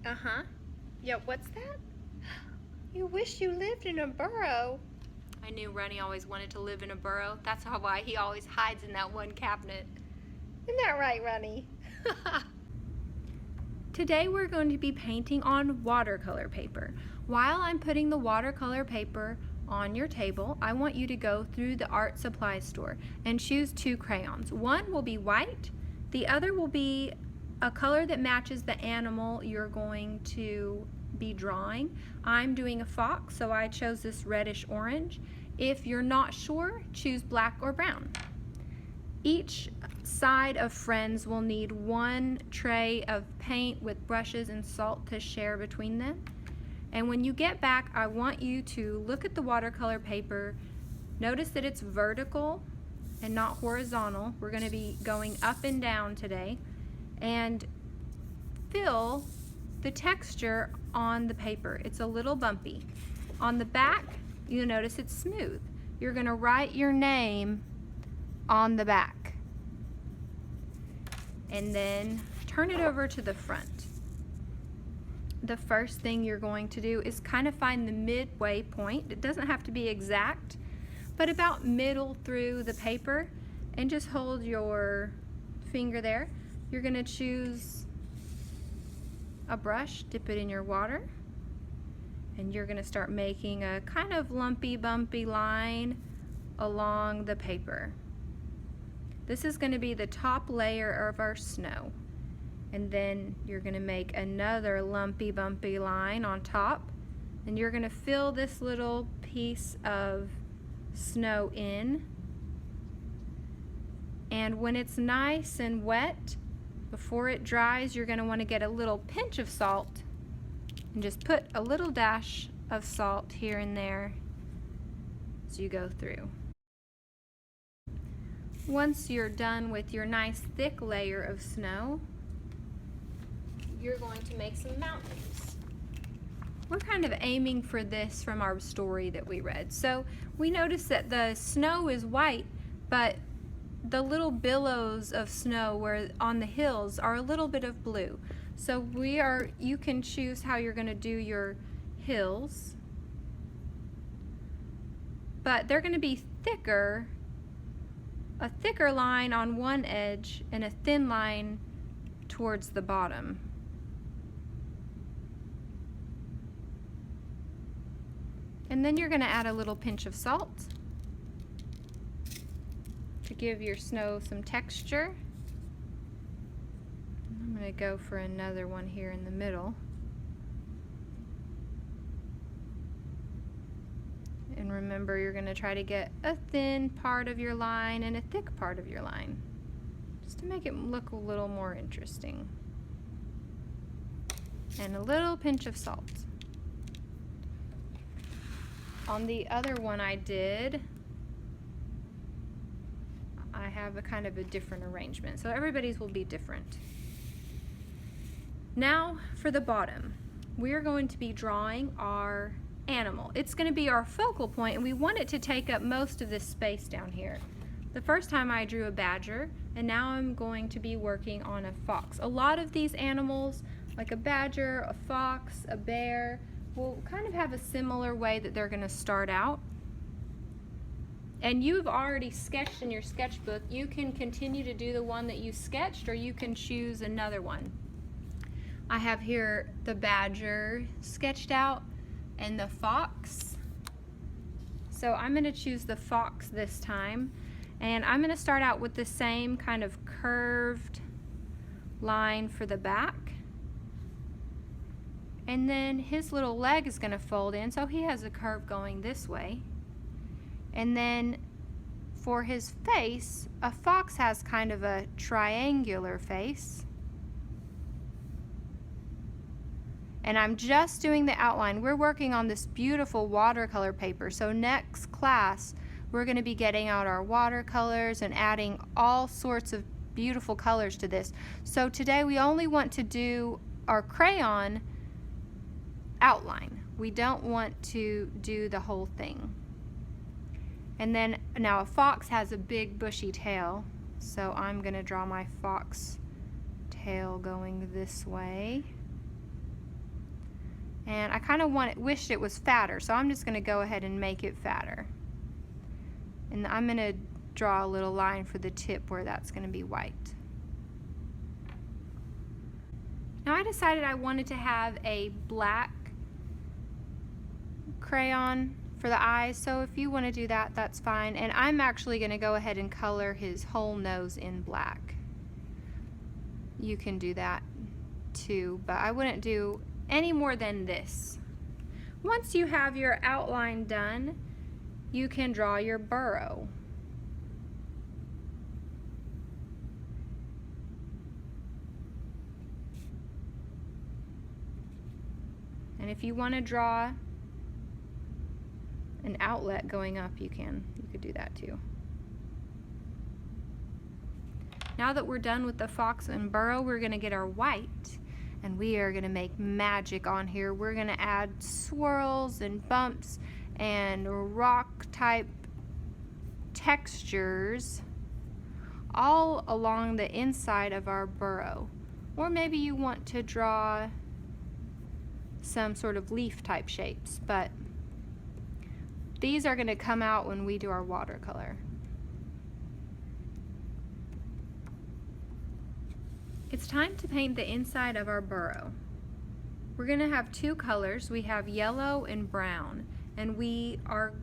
Uh-huh. Yeah, what's that? You wish you lived in a burrow. I knew Runny always wanted to live in a burrow. That's why he always hides in that one cabinet. Isn't that right, Runny? Today we're going to be painting on watercolor paper. While I'm putting the watercolor paper on your table, I want you to go through the art supply store and choose 2 crayons. One will be white, the other will be a color that matches the animal you're going to be drawing. I'm doing a fox, so I chose this reddish orange. If you're not sure, choose black or brown. Each side of friends will need 1 tray of paint with brushes and salt to share between them. And when you get back, I want you to look at the watercolor paper. Notice that it's vertical and not horizontal. We're going to be going up and down today. And feel the texture on the paper. It's a little bumpy. On the back, you'll notice it's smooth. You're going to write your name on the back. And then turn it over to the front. The first thing you're going to do is kind of find the midway point. It doesn't have to be exact, but about middle through the paper, and just hold your finger there. You're going to choose a brush, dip it in your water, and you're going to start making a kind of lumpy, bumpy line along the paper. This is going to be the top layer of our snow. And then you're going to make another lumpy, bumpy line on top. And you're going to fill this little piece of snow in. And when it's nice and wet, before it dries, you're going to want to get a little pinch of salt and just put a little dash of salt here and there as you go through. Once you're done with your nice thick layer of snow, you're going to make some mountains. We're kind of aiming for this from our story that we read. So we notice that the snow is white, but the little billows of snow where on the hills are a little bit of blue. So you can choose how you're going to do your hills, but they're going to be thicker, a thicker line on one edge and a thin line towards the bottom. And then you're going to add a little pinch of salt to give your snow some texture. I'm going to go for another one here in the middle. And remember, you're going to try to get a thin part of your line and a thick part of your line, just to make it look a little more interesting. And a little pinch of salt. On the other one I did, I have a kind of a different arrangement. So everybody's will be different. Now for the bottom, we're going to be drawing our animal. It's going to be our focal point, and we want it to take up most of this space down here. The first time I drew a badger, and now I'm going to be working on a fox. A lot of these animals, like a badger, a fox, a bear, will kind of have a similar way that they're going to start out. And you've already sketched in your sketchbook. You can continue to do the one that you sketched, or you can choose another one. I have here the badger sketched out and the fox. So I'm going to choose the fox this time. And I'm going to start out with the same kind of curved line for the back. And then his little leg is going to fold in, so he has a curve going this way. And then for his face, a fox has kind of a triangular face. And I'm just doing the outline. We're working on this beautiful watercolor paper. So next class, we're going to be getting out our watercolors and adding all sorts of beautiful colors to this. So today we only want to do our crayon outline. We don't want to do the whole thing. And then now a fox has a big bushy tail, so I'm going to draw my fox tail going this way. And I kind of wished it was fatter, so I'm just going to go ahead and make it fatter. And I'm going to draw a little line for the tip where that's going to be white. Now I decided I wanted to have a black crayon for the eyes, so if you want to do that, that's fine. And I'm actually going to go ahead and color his whole nose in black. You can do that too, but I wouldn't do any more than this. Once you have your outline done, you can draw your burrow. And if you want to draw an outlet going up, you could do that too. Now that we're done with the fox and burrow, we're going to get our white, and we are going to make magic on here. We're going to add swirls and bumps and rock type textures all along the inside of our burrow. Or maybe you want to draw some sort of leaf type shapes, but these are going to come out when we do our watercolor. It's time to paint the inside of our burrow. We're going to have two colors. We have yellow and brown, and we are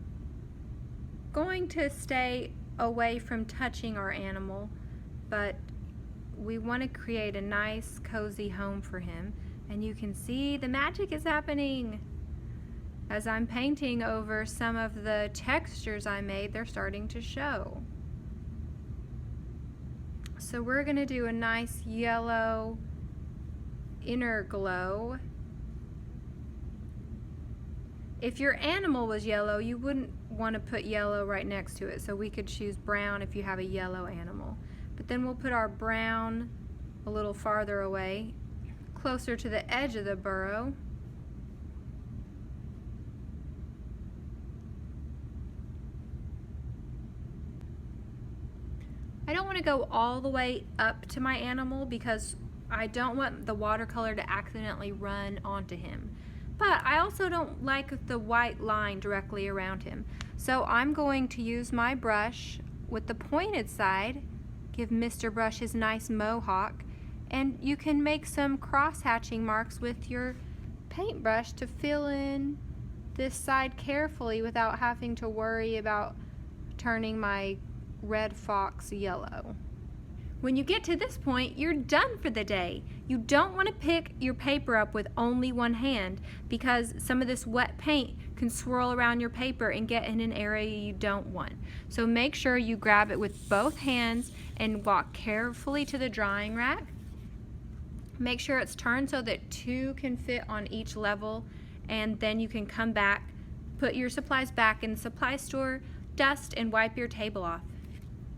going to stay away from touching our animal, but we want to create a nice cozy home for him. And you can see the magic is happening. As I'm painting over some of the textures I made, they're starting to show. So we're going to do a nice yellow inner glow. If your animal was yellow, you wouldn't want to put yellow right next to it, so we could choose brown if you have a yellow animal. But then we'll put our brown a little farther away, closer to the edge of the burrow. I don't want to go all the way up to my animal because I don't want the watercolor to accidentally run onto him. But I also don't like the white line directly around him. So I'm going to use my brush with the pointed side, give Mr. Brush his nice mohawk, and you can make some cross-hatching marks with your paintbrush to fill in this side carefully without having to worry about turning my red fox yellow. When you get to this point, you're done for the day. You don't want to pick your paper up with only one hand because some of this wet paint can swirl around your paper and get in an area you don't want. So make sure you grab it with both hands and walk carefully to the drying rack. Make sure it's turned so that two can fit on each level, and then you can come back, put your supplies back in the supply store, dust, and wipe your table off.